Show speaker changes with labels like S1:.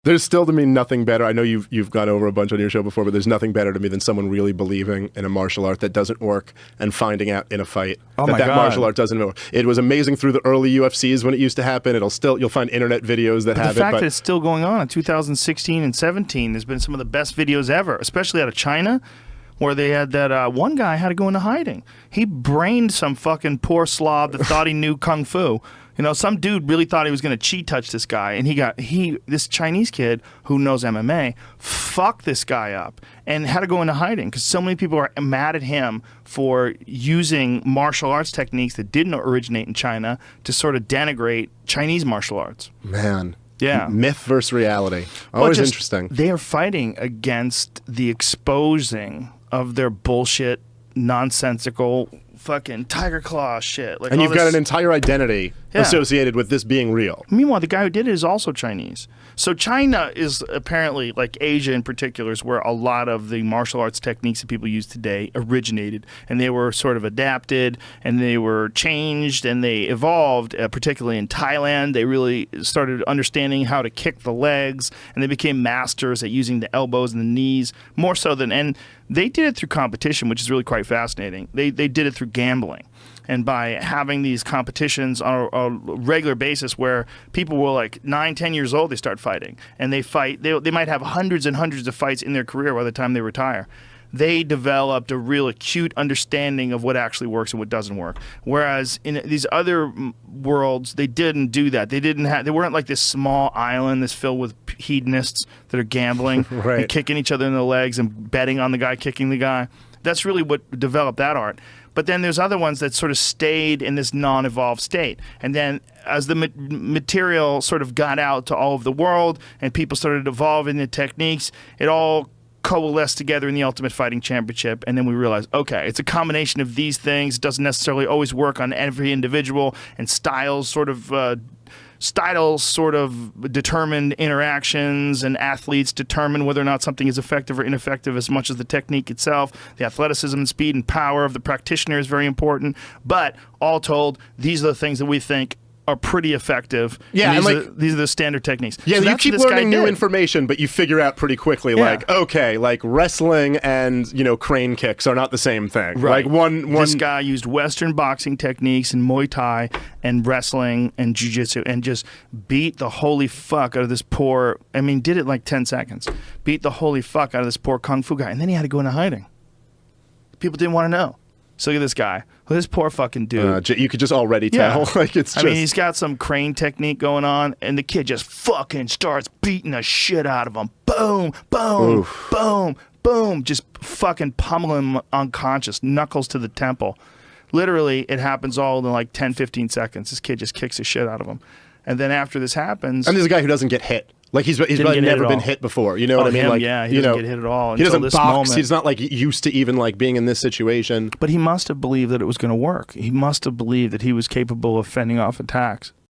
S1: There's still to me nothing better. I know you've gone over a bunch on your show before, but there's nothing better to me than someone really believing in a martial art that doesn't work and finding out in a fight that martial art doesn't work. It was amazing through the early UFCs when it used to happen. You'll find internet videos that have it.
S2: The fact that it's still going on in 2016 and 17 has been some of the best videos ever, especially out of China, where they had that one guy had to go into hiding. He brained some fucking poor slob that thought he knew kung fu. You know, some dude really thought he was going to cheat touch this guy, and this Chinese kid who knows MMA fucked this guy up and had to go into hiding because so many people are mad at him for using martial arts techniques that didn't originate in China to sort of denigrate Chinese martial arts.
S1: Man.
S2: Yeah.
S1: Myth versus reality. Always interesting.
S2: They are fighting against the exposing of their bullshit, nonsensical fucking tiger claw shit.
S1: And you've got an entire identity associated with this being real.
S2: Meanwhile, the guy who did it is also Chinese. So China is apparently, like Asia in particular, is where a lot of the martial arts techniques that people use today originated. And they were sort of adapted, and they were changed, and they evolved, particularly in Thailand. They really started understanding how to kick the legs, and they became masters at using the elbows and the knees, more so than... And they did it through competition, which is really quite fascinating. They did it through gambling. And by having these competitions on a regular basis where people were like 9, 10 years old, they start fighting. And they fight. They might have hundreds and hundreds of fights in their career by the time they retire. They developed a real acute understanding of what actually works and what doesn't work. Whereas in these other worlds, they didn't do that. They weren't like this small island that's filled with hedonists that are gambling and kicking each other in the legs and betting on the guy kicking the guy. That's really what developed that art. But then there's other ones that sort of stayed in this non-evolved state. And then as the material sort of got out to all of the world and people started evolving the techniques, it all coalesced together in the Ultimate Fighting Championship. And then we realized, okay, it's a combination of these things. It doesn't necessarily always work on every individual, and styles sort of determine interactions, and athletes determine whether or not something is effective or ineffective as much as the technique itself. The athleticism and speed and power of the practitioner is very important. But all told, these are the things that we think are pretty effective.
S1: Yeah,
S2: and these are the standard techniques.
S1: Yeah, so you keep learning new information, but you figure out pretty quickly, like, okay, like wrestling and, crane kicks are not the same thing.
S2: Right.
S1: Like
S2: this guy used Western boxing techniques and Muay Thai and wrestling and jiu-jitsu and just beat the holy fuck out of this poor, did it in like 10 seconds. Beat the holy fuck out of this poor kung fu guy. And then he had to go into hiding. People didn't want to know. So look at this guy. This poor fucking dude.
S1: You could just already tell. Like
S2: he's got some crane technique going on, and the kid just fucking starts beating the shit out of him. Boom, boom, boom, boom. Just fucking pummeling him unconscious, knuckles to the temple. Literally, it happens all in like 10, 15 seconds. This kid just kicks the shit out of him. And then after this happens...
S1: And there's a guy who doesn't get hit. Like he's probably never been hit before. You know what I mean? Like,
S2: he doesn't get hit at all.
S1: He doesn't
S2: this
S1: box.
S2: Moment.
S1: He's not like used to even like being in this situation.
S2: But he must have believed that it was going to work. He must have believed that he was capable of fending off attacks.